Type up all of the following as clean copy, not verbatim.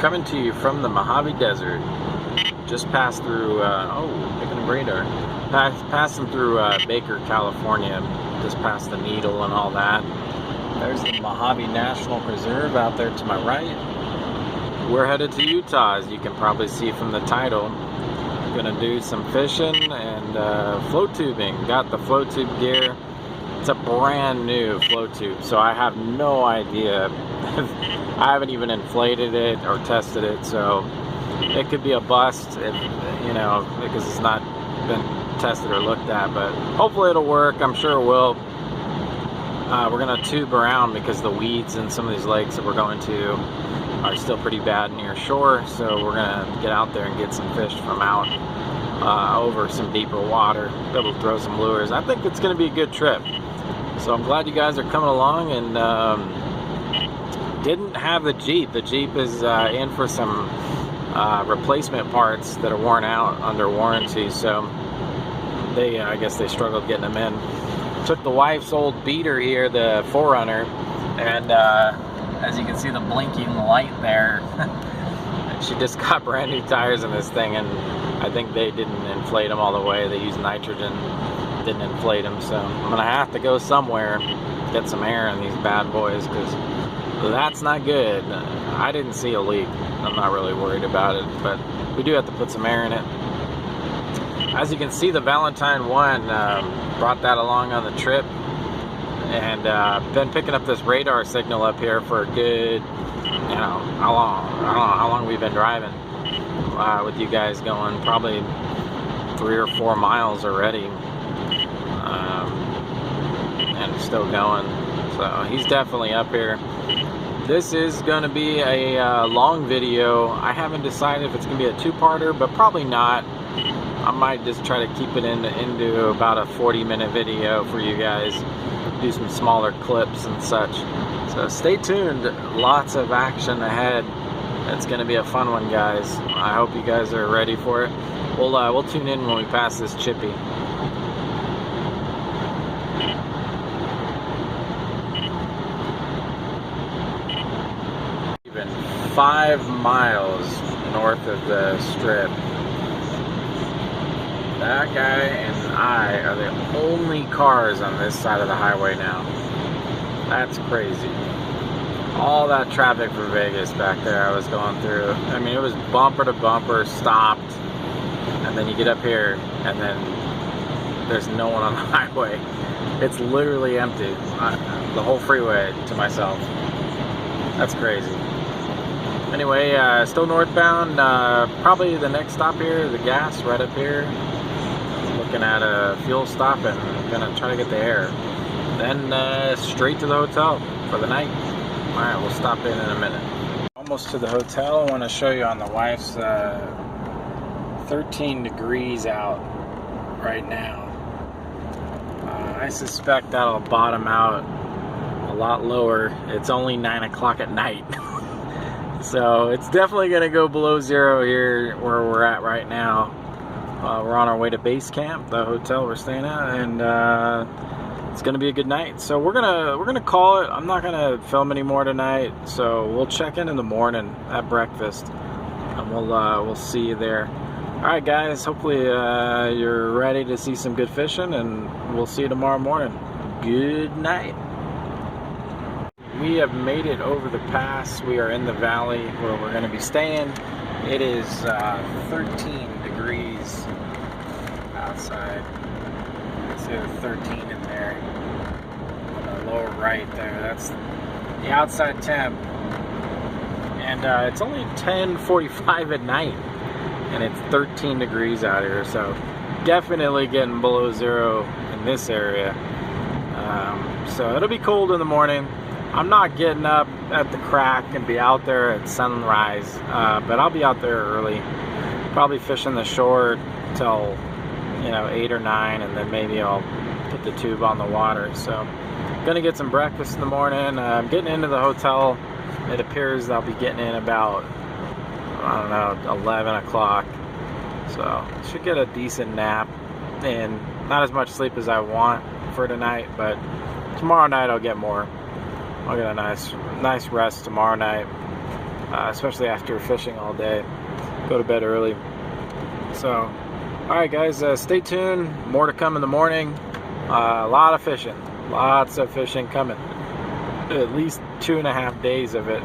Coming to you from the Mojave Desert. Just passed through, picking a radar. Passing through Baker, California. Just past the Needle and all that. There's the Mojave National Preserve out there to my right. We're headed to Utah, as you can probably see from the title. Gonna do some fishing and float tubing. Got the float tube gear. It's a brand new float tube, so I have no idea. I haven't even inflated it or tested it, so it could be a bust if, you know, because it's not been tested or looked at, but hopefully it'll work. I'm sure it will. We're gonna tube around because the weeds in some of these lakes that we're going to are still pretty bad near shore, so we're gonna get out there and get some fish from out over some deeper water, be able to throw some lures. I think it's gonna be a good trip, so I'm glad you guys are coming along. And didn't have the Jeep. The Jeep is in for some replacement parts that are worn out under warranty, so they I guess they struggled getting them in. Took the wife's old beater here, the 4Runner, and as you can see the blinking light there, she just got brand new tires in this thing, and I think they didn't inflate them all the way. They used nitrogen, didn't inflate them, so I'm gonna have to go somewhere, get some air in these bad boys, because that's not good. I didn't see a leak. I'm not really worried about it, but we do have to put some air in it. As you can see, the Valentine 1 brought that along on the trip, and been picking up this radar signal up here for a good, you know, how long? I don't know how long we've been driving with you guys going, probably 3 or 4 miles already, and still going. So he's definitely up here. This is going to be a long video. I haven't decided if it's going to be a 2-parter, but probably not. I might just try to keep it into about a 40-minute video for you guys. Do some smaller clips and such. So stay tuned. Lots of action ahead. It's going to be a fun one, guys. I hope you guys are ready for it. We'll tune in when we pass this chippy. 5 miles north of the strip. That guy and I are the only cars on this side of the highway now. That's crazy. All that traffic for Vegas back there I was going through. I mean, it was bumper to bumper, stopped, and then you get up here and then there's no one on the highway. It's literally empty. The whole freeway to myself. That's crazy. Anyway, still northbound. Probably the next stop here, the gas right up here. Looking at a fuel stop and gonna try to get the air. Then straight to the hotel for the night. Alright, we'll stop in a minute. Almost to the hotel. I want to show you on the wife's 13 degrees out right now. I suspect that'll bottom out a lot lower. It's only 9 o'clock at night. So it's definitely going to go below zero here where we're at right now. We're on our way to base camp, the hotel we're staying at, and it's going to be a good night. So we're gonna call it. I'm not going to film anymore tonight, so we'll check in the morning at breakfast, and we'll see you there. All right, guys. Hopefully you're ready to see some good fishing, and we'll see you tomorrow morning. Good night. We have made it over the pass. We are in the valley where we're going to be staying. It is 13 degrees outside. See the 13 in there. On the lower right there. That's the outside temp. And it's only 10:45 at night. And it's 13 degrees out here. So definitely getting below zero in this area. So it'll be cold in the morning. I'm not getting up at the crack and be out there at sunrise, but I'll be out there early. Probably fishing the shore till, you know, 8 or 9, and then maybe I'll put the tube on the water. So, gonna get some breakfast in the morning. I'm getting into the hotel. It appears I'll be getting in about, I don't know, 11 o'clock. So, should get a decent nap and not as much sleep as I want for tonight, but tomorrow night I'll get more. I'll get a nice rest tomorrow night. especially after fishing all day. Go to bed early. So, alright guys, stay tuned. More to come in the morning. A lot of fishing. Lots of fishing coming. At least 2.5 days of it,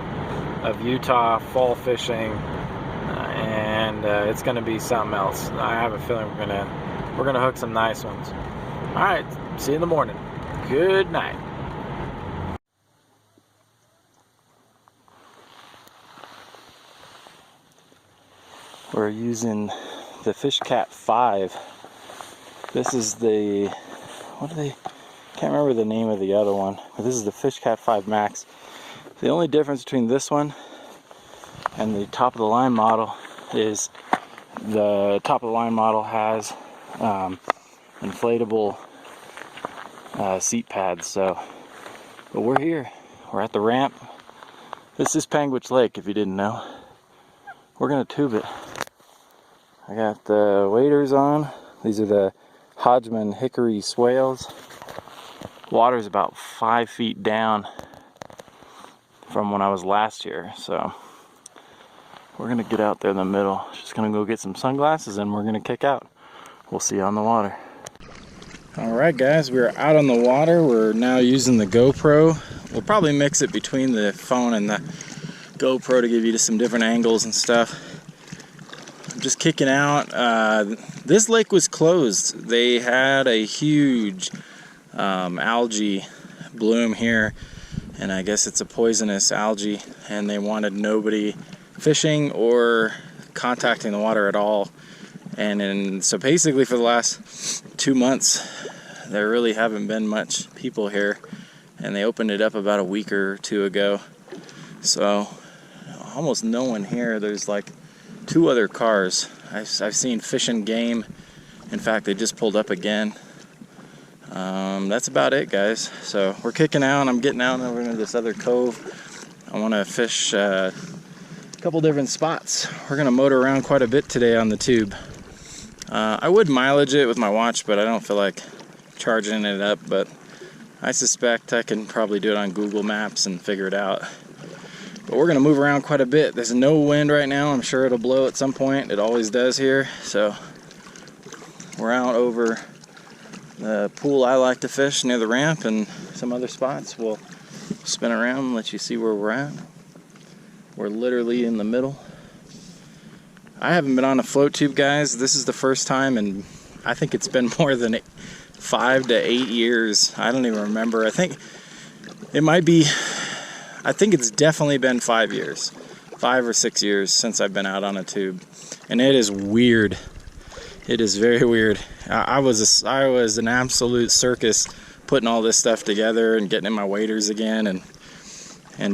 of Utah fall fishing, and it's gonna be something else. I have a feeling we're gonna hook some nice ones. All right, see you in the morning. Good night. We're using the Fish Cat 5. This is the, what are they? Can't remember the name of the other one, but this is the Fish Cat 5 Max. The only difference between this one and the top of the line model is the top of the line model has inflatable seat pads. So, but we're here. We're at the ramp. This is Panguitch Lake, if you didn't know. We're gonna tube it. I got the waders on. These are the Hodgman hickory swales. Water's about 5 feet down from when I was last here, so we're gonna get out there in the middle. Just gonna go get some sunglasses and we're gonna kick out. We'll see you on the water. All right guys, we're out on the water. We're now using the GoPro. We'll probably mix it between the phone and the GoPro to give you just some different angles and stuff. I'm just kicking out. This lake was closed. They had a huge algae bloom here, and I guess it's a poisonous algae, and they wanted nobody fishing or contacting the water at all. And so basically for the last 2 months there really haven't been much people here, and they opened it up about a week or two ago, so almost no one here. There's like 2 other cars. I've seen Fish and Game. In fact, they just pulled up again. That's about it, guys. So we're kicking out. I'm getting out over into this other cove. I want to fish a couple different spots. We're gonna motor around quite a bit today on the tube. I would mileage it with my watch, but I don't feel like charging it up. But I suspect I can probably do it on Google Maps and figure it out. But we're gonna move around quite a bit. There's no wind right now. I'm sure it'll blow at some point. It always does here. So we're out over the pool I like to fish near the ramp and some other spots. We'll spin around and let you see where we're at. We're literally in the middle. I haven't been on a float tube, guys. This is the first time, and I think it's been more than 5 to 8 years. I don't even remember. I think it might be, I think it's definitely been 5 years. 5 or 6 years since I've been out on a tube. And it is weird. It is very weird. I was an absolute circus putting all this stuff together and getting in my waders again, and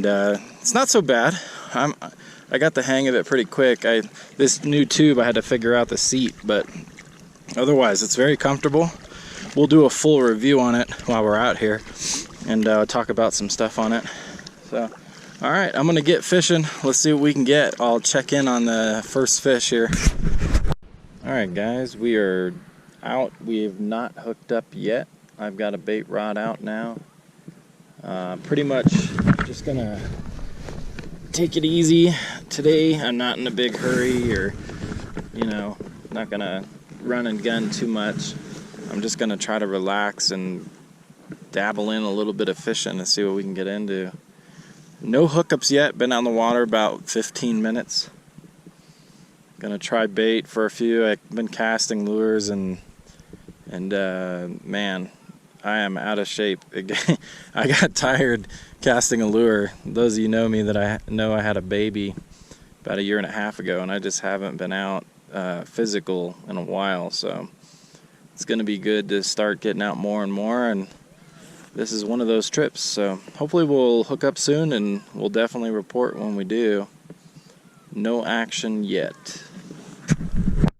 it's not so bad. I got the hang of it pretty quick. This new tube, I had to figure out the seat, but otherwise it's very comfortable. We'll do a full review on it while we're out here and talk about some stuff on it. So, all right, I'm gonna get fishing. Let's see what we can get. I'll check in on the first fish here. All right, guys, we are out. We have not hooked up yet. I've got a bait rod out now. Pretty much just gonna take it easy today. I'm not in a big hurry, or not gonna run and gun too much. I'm just gonna try to relax and dabble in a little bit of fishing and see what we can get into. No hookups yet. Been out in the water about 15 minutes. Gonna try bait for a few. I've been casting lures and man, I am out of shape. I got tired casting a lure. Those of you know me that I know I had a baby about 1.5 years ago, and I just haven't been out physical in a while. So it's gonna be good to start getting out more and more, and this is one of those trips. So hopefully we'll hook up soon, and we'll definitely report when we do. No action yet.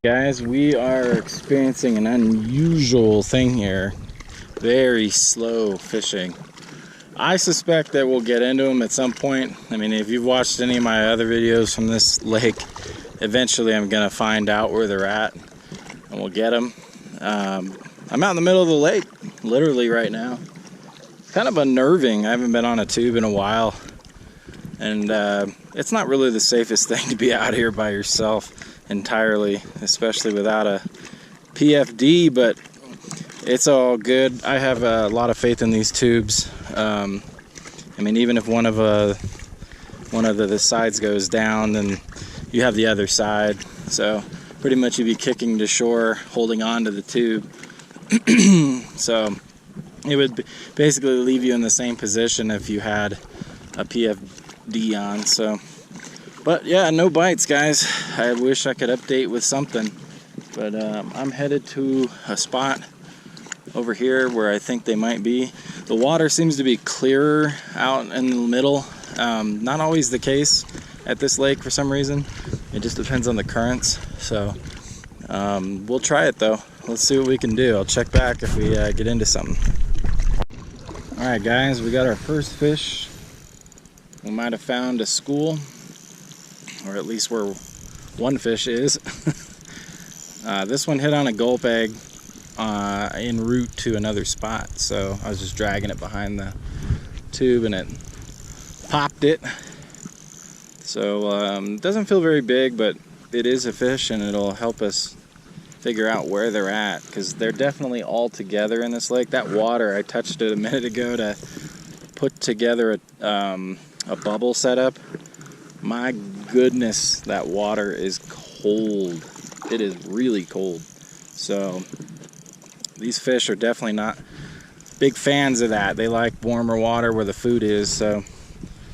Guys, we are experiencing an unusual thing here. Very slow fishing. I suspect that we'll get into them at some point. I mean, if you've watched any of my other videos from this lake, eventually I'm gonna find out where they're at and we'll get them. I'm out in the middle of the lake, literally right now. Kind of unnerving. I haven't been on a tube in a while. And it's not really the safest thing to be out here by yourself entirely, especially without a PFD, but it's all good. I have a lot of faith in these tubes. I mean, even if one of the sides goes down, then you have the other side. So pretty much you'd be kicking to shore, holding on to the tube. So it would basically leave you in the same position if you had a PFD on. So, but yeah, no bites, guys. I wish I could update with something, but I'm headed to a spot over here where I think they might be. The water seems to be clearer out in the middle. Not always the case at this lake for some reason. It just depends on the currents. So we'll try it though. Let's see what we can do. I'll check back if we get into something. All right, guys, we got our first fish. We might have found a school, or at least where one fish is. This one hit on a gulp egg en route to another spot, so I was just dragging it behind the tube and it popped it. So it doesn't feel very big, but it is a fish, and it'll help us figure out where they're at, because they're definitely all together in this lake. That water, I touched it a minute ago to put together a bubble setup. My goodness, that water is cold. It is really cold. So these fish are definitely not big fans of that. They like warmer water where the food is. So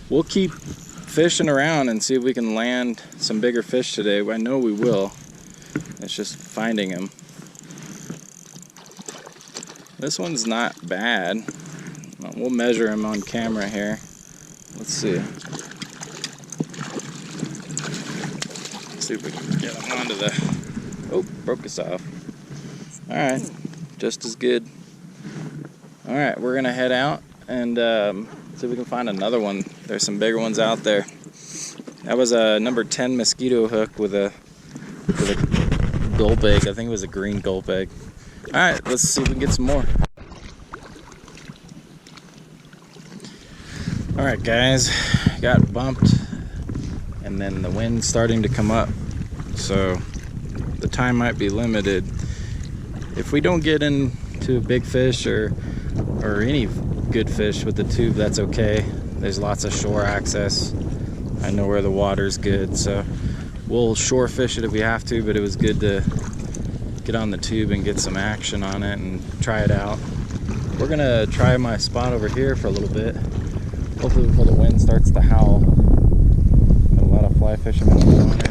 we'll keep fishing around and see if we can land some bigger fish today. I know we will. It's just finding them. This one's not bad. We'll measure him on camera here. Let's see. Let's see if we can get him onto the... Oh, broke us off. Alright, just as good. Alright, we're gonna head out and see if we can find another one. There's some bigger ones out there. That was a number 10 mosquito hook with a gulp egg. I think it was a green gulp egg. Alright, let's see if we can get some more. Alright, guys, got bumped, and then the wind's starting to come up, so the time might be limited. If we don't get into a big fish or any good fish with the tube, that's okay. There's lots of shore access. I know where the water's good, so we'll shore fish it if we have to, but it was good to get on the tube and get some action on it and try it out. We're gonna try my spot over here for a little bit, hopefully before the wind starts to howl. Got a lot of fly fishing on the water.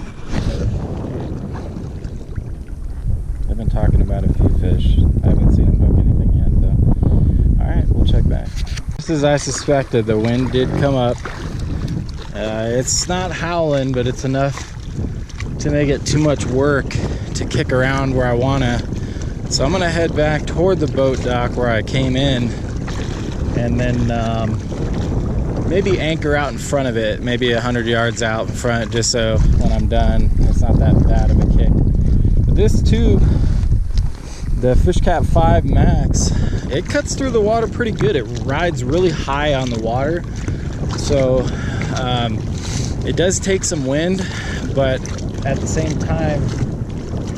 I've been talking about a few fish. I haven't seen them hook anything yet though. Alright, we'll check back. Just as I suspected, the wind did come up. It's not howling, but it's enough to make it too much work to kick around where I wanna. So I'm gonna head back toward the boat dock where I came in, and then maybe anchor out in front of it, maybe 100 yards out in front, just so when I'm done, it's not that bad of a kick. But this tube, the Fishcat 5 Max, it cuts through the water pretty good. It rides really high on the water, so it does take some wind, but at the same time,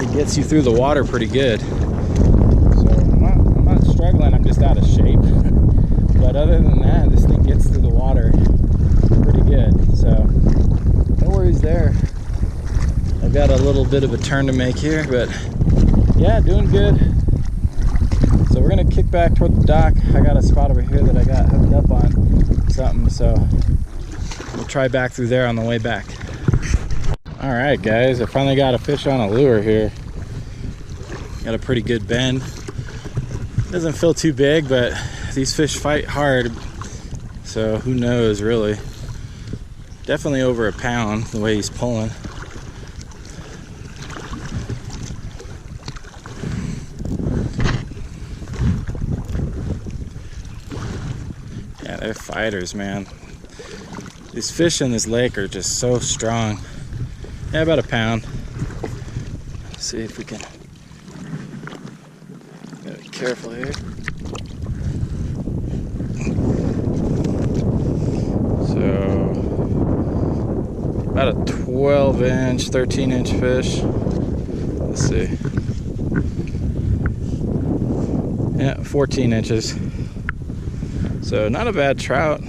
it gets you through the water pretty good. So I'm not struggling, I'm just out of shape. But other than that, this thing gets through the water pretty good. So no worries there. I've got a little bit of a turn to make here, but yeah, doing good. So we're gonna kick back toward the dock. I got a spot over here that I got hooked up on something, so we'll try back through there on the way back. All right, guys, I finally got a fish on a lure here. Got a pretty good bend. Doesn't feel too big, but these fish fight hard, so who knows, really. Definitely over a pound the way he's pulling. Yeah, they're fighters, man. These fish in this lake are just so strong. Yeah, about a pound. Let's see if we can. Gotta be careful here. So About a 12-inch, 13-inch fish. Let's see. Yeah, 14 inches. So not a bad trout.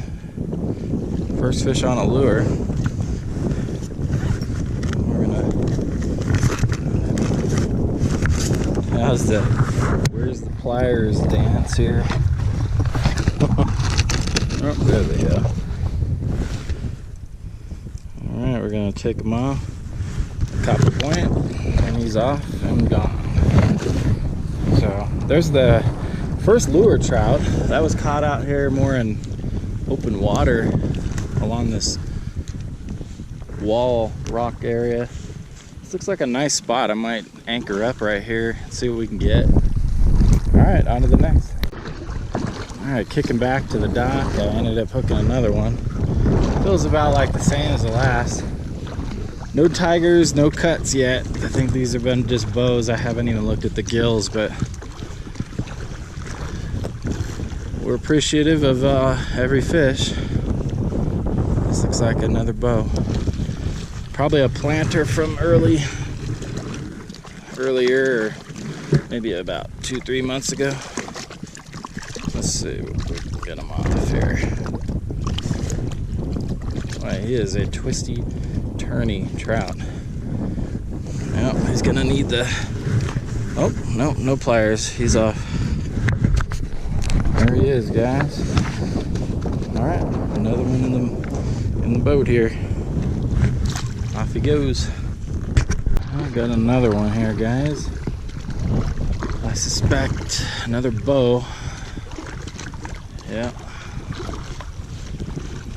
First fish on a lure. Where's the pliers dance here? Oh, there they go. Alright, we're gonna take him off. Copper point, and he's off and gone. So there's the first lure trout. That was caught out here more in open water along this wall rock area. This looks like a nice spot. I might anchor up right here and see what we can get. Alright, on to the next. Alright, kicking back to the dock. I ended up hooking another one. Feels about like the same as the last. No tigers, no cuts yet. I think these have been just bows. I haven't even looked at the gills, but we're appreciative of every fish. This looks like another bow. Probably a planter from earlier, or maybe about 2-3 months ago. Let's see if we can get him off here. Right, he is a twisty, turny trout. Well, he's gonna need the. Oh no, no pliers. He's off. There he is, guys. All right, another one in the boat here. Off he goes. I've got another one here, guys. I suspect another bow. Yeah.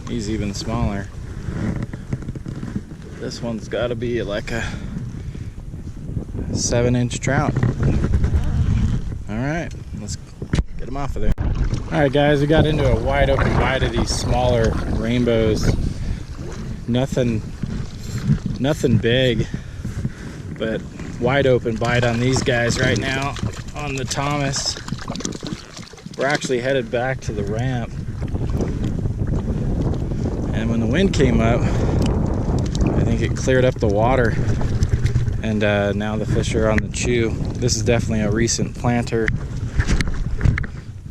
He's even smaller. This one's got to be like a 7-inch trout. All right, let's get him off of there. All right, guys, we got into a wide open bite of these smaller rainbows. Nothing big, but wide open bite on these guys right now on the Thomas. We're actually headed back to the ramp, and when the wind came up, I think it cleared up the water, and now the fish are on the chew. This is definitely a recent planter.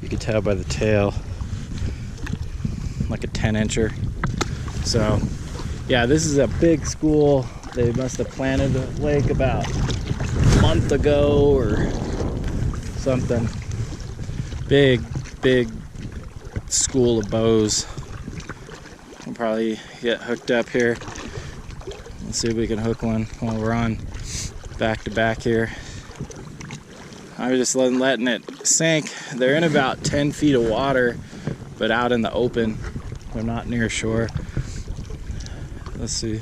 You can tell by the tail, like a 10-incher. So yeah, this is a big school. They must have planted the lake about a month ago or something. Big school of bows. We'll probably get hooked up here. Let's see if we can hook one while we're on back to back here. I was just letting it sink. They're in about 10 feet of water, but out in the open. They're not near shore. Let's see.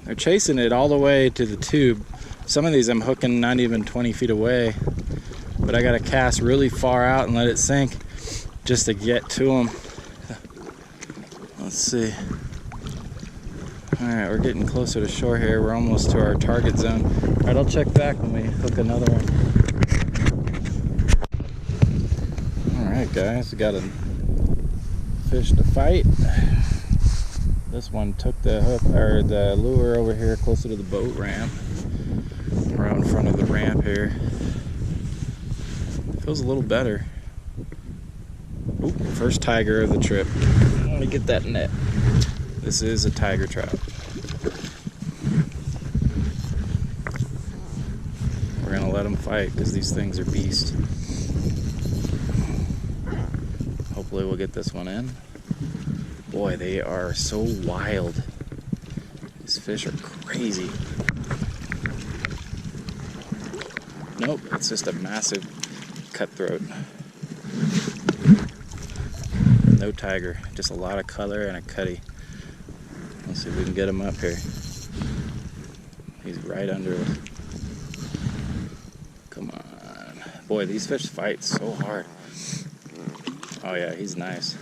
They're chasing it all the way to the tube. Some of these I'm hooking not even 20 feet away, but I gotta cast really far out and let it sink just to get to them. Let's see. All right, we're getting closer to shore here. We're almost to our target zone. All right, I'll check back when we hook another one. All right, guys, we got a fish to fight. This one took the hook or the lure over here closer to the boat ramp. We're out in front of the ramp here. Feels a little better. Ooh, first tiger of the trip. Let me get that net. This is a tiger trout. We're gonna let them fight because these things are beasts. Hopefully we'll get this one in. Boy, they are so wild. These fish are crazy. Nope, it's just a massive cutthroat. No tiger, just a lot of color and a cutty. Let's see if we can get him up here. He's right under us. Come on. Boy, these fish fight so hard. Oh yeah, he's nice.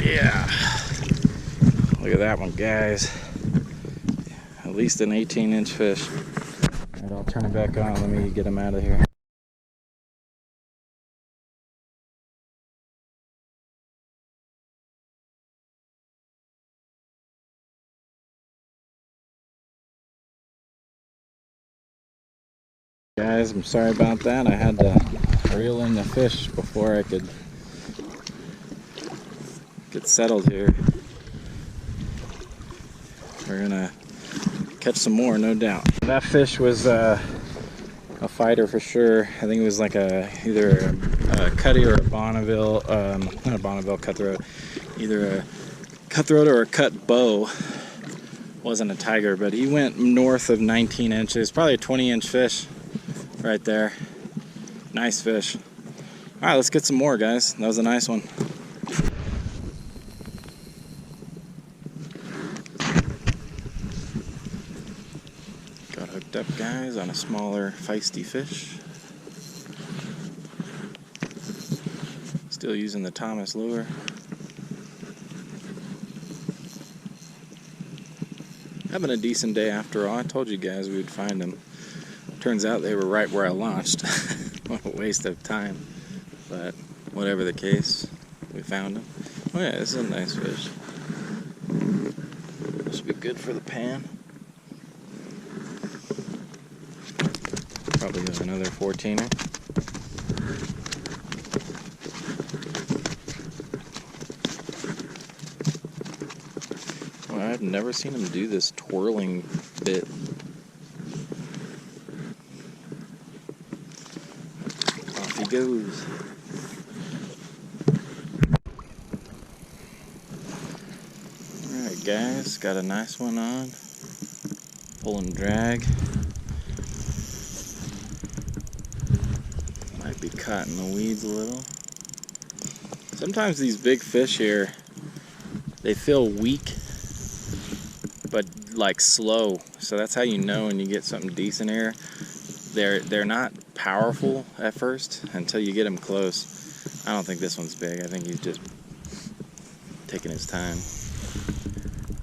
Yeah. Look at that one, guys. At least an 18-inch fish. All right, I'll turn it back on. Let me get him out of here. Guys, I'm sorry about that. I had to reel in the fish before I could get settled here. We're gonna catch some more, no doubt. That fish was a fighter for sure. I think it was like either a cutty or a Bonneville, not a Bonneville cutthroat, either a cutthroat or a cut bow. Wasn't a tiger, but he went north of 19 inches, probably a 20-inch fish right there. Nice fish. All right, let's get some more, guys. That was a nice one. Got hooked up, guys, on a smaller, feisty fish. Still using the Thomas lure. Having a decent day after all. I told you guys we'd find them. Turns out they were right where I launched. What a waste of time. But whatever the case, we found them. Oh yeah, this is a nice fish. This should be good for the pan. Probably got another 14er. Well, I've never seen him do this twirling bit. Off he goes. Alright guys, got a nice one on. Pull and drag. Might be caught in the weeds a little. Sometimes these big fish here, they feel weak, but like slow. So that's how you know when you get something decent here. They're not powerful at first until you get them close. I don't think this one's big. I think he's just taking his time.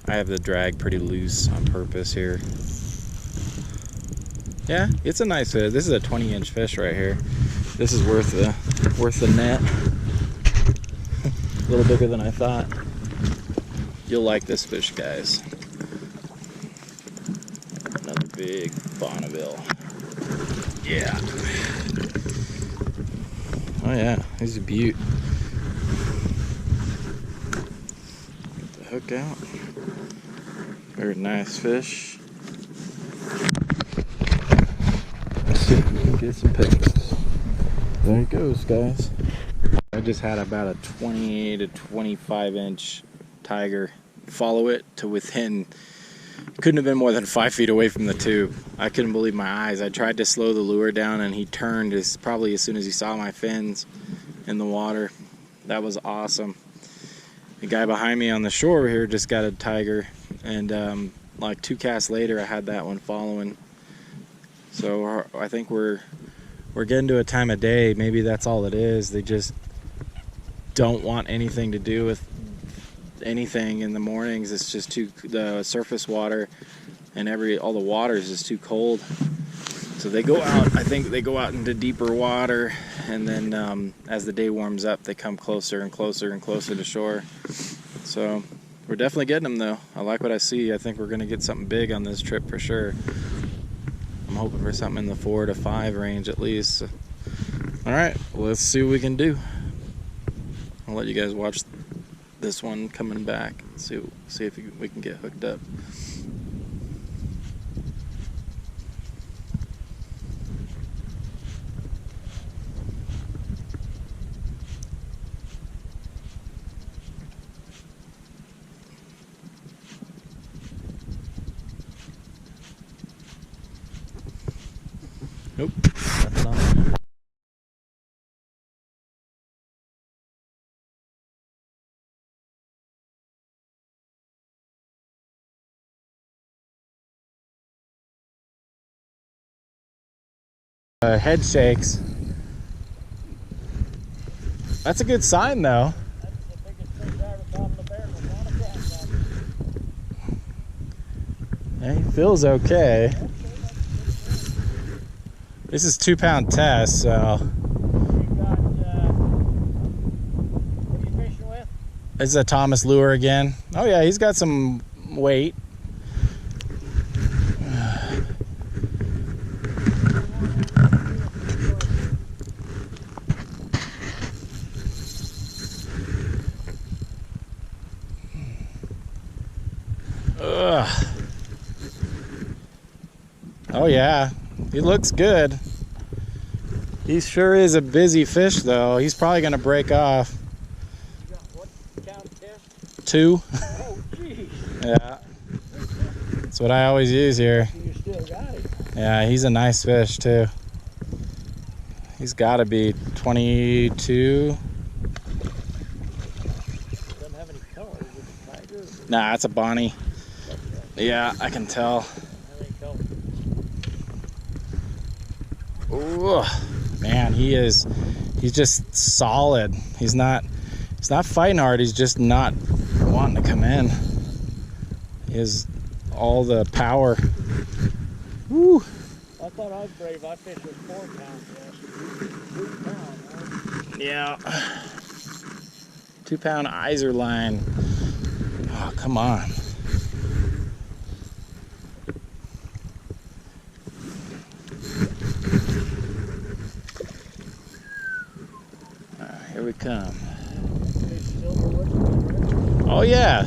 I have the drag pretty loose on purpose here. Yeah, it's a nice fish. This is a 20-inch fish right here. This is worth the net. A little bigger than I thought. You'll like this fish, guys. Another big Bonneville. Yeah. Oh yeah, he's a beaut. Get the hook out. Very nice fish. Let's see if we can get some pictures. There he goes, guys. I just had about a 20 to 25 inch tiger. Follow it to within, couldn't have been more than 5 feet away from the tube. I couldn't believe my eyes. I tried to slow the lure down and he turned probably as soon as he saw my fins in the water. That was awesome. The guy behind me on the shore here just got a tiger, and like 2 casts later I had that one following. So I think we're getting to a time of day, maybe that's all it is. They just don't want anything to do with anything in the mornings. It's just the surface water and all the water is just too cold. So they go out, I think they go out into deeper water, and then as the day warms up, they come closer and closer and closer to shore. So we're definitely getting them though. I like what I see. I think we're gonna get something big on this trip for sure. I'm hoping for something in the 4 to 5 range at least. All right, let's see what we can do. I'll let you guys watch this one coming back. See if we can get hooked up. Nope, nothing on. Head shakes. That's a good sign though. That's the biggest fish I ever caught in the bear was on a cat. Yeah, he feels okay. This is 2-pound test, so. You got, what are you fishing with? This is a Thomas lure again. Oh yeah, he's got some weight. Ugh. Oh yeah, he looks good. He sure is a busy fish though. He's probably gonna break off. You got what count of fish? 2. Oh, geez. Yeah. That's what I always use here. You still got it. Yeah, he's a nice fish too. He's gotta be 22. Doesn't have any color. Is it a tiger? Nah, it's a Bonnie. Yeah, I can tell. Ooh, man, he's just solid. He's not fighting hard. He's just not wanting to come in. He has all the power. Woo. I thought I was brave. I fished with 4 pound fish. 2 pound, right? Yeah. 2 pound Iser line. Oh, come on. Here we come. Oh yeah.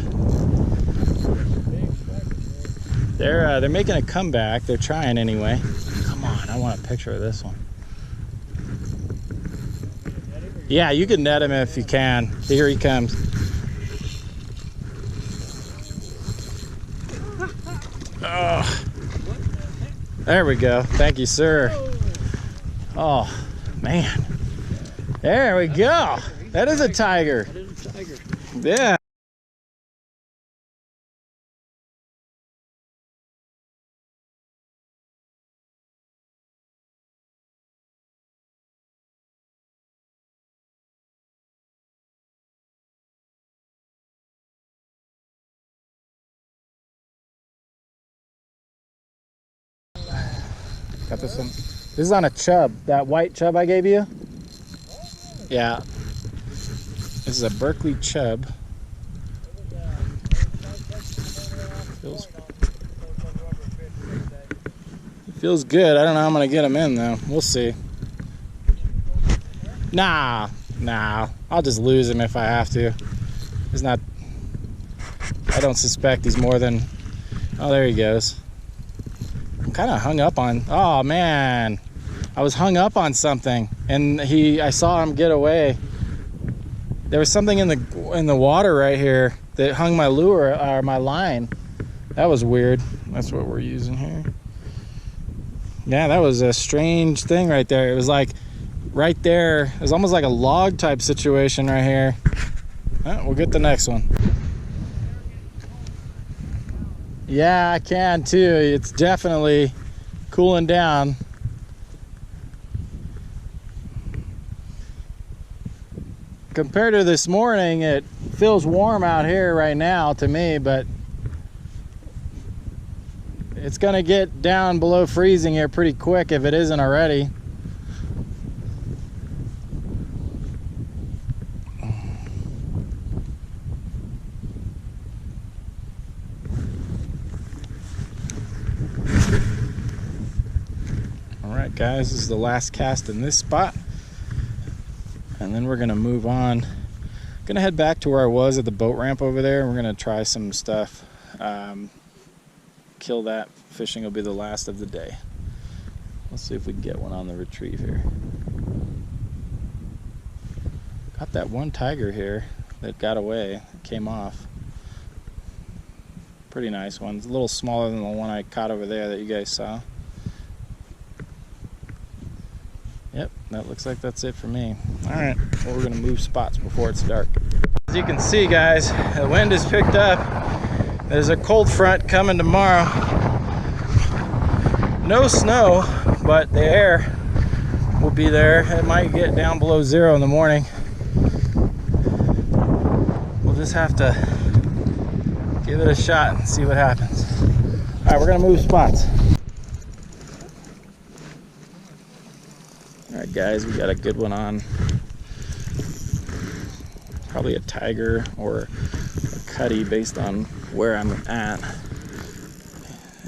They're making a comeback. They're trying anyway. Come on, I want a picture of this one. Yeah, you can net him if you can. Here he comes. Oh, there we go. Thank you, sir. Oh, man. There we go. That is a tiger. That is a tiger. Yeah. Got this one. This is on a chub. That white chub I gave you? Yeah. This is a Berkeley chub. Feels good. I don't know how I'm gonna get him in though. We'll see. Nah. I'll just lose him if I have to. He's not. I don't suspect he's more than. Oh, there he goes. I'm kind of hung up on. Oh man, I was hung up on something, and I saw him get away. There was something in the water right here that hung my lure or my line. That was weird. That's what we're using here. Yeah, that was a strange thing right there. It was like right there. It was almost like a log type situation right here. Oh, we'll get the next one. Yeah, I can too. It's definitely cooling down. Compared to this morning, it feels warm out here right now to me, but it's gonna get down below freezing here pretty quick if it isn't already. Alright guys, this is the last cast in this spot. And then we're gonna move on. Gonna head back to where I was at the boat ramp over there. We're gonna try some stuff. Kill that. Fishing will be the last of the day. Let's see if we can get one on the retrieve here. Got that one tiger here that got away, came off. Pretty nice one. It's a little smaller than the one I caught over there that you guys saw. Yep, that looks like that's it for me. Alright, well, we're gonna move spots before it's dark. As you can see guys, the wind has picked up. There's a cold front coming tomorrow. No snow, but the air will be there. It might get down below 0 in the morning. We'll just have to give it a shot and see what happens. Alright, we're gonna move spots. Alright guys, we got a good one on. Probably a tiger or a cutty based on where I'm at.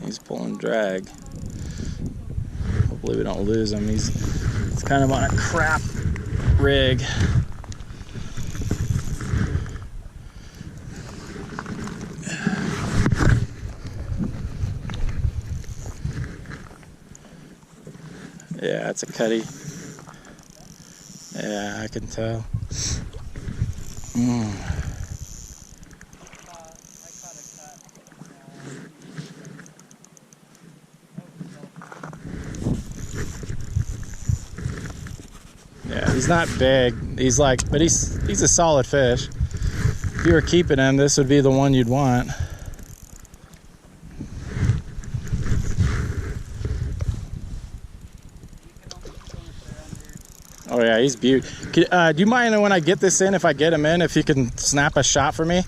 He's pulling drag. Hopefully we don't lose him. He's kind of on a crap rig. Yeah, it's a cutty. Yeah, I can tell. Mm. Yeah, he's not big. He's like, but he's a solid fish. If you were keeping him, this would be the one you'd want. Oh yeah, he's beautiful. Do you mind when I get this in, if I get him in, if you can snap a shot for me?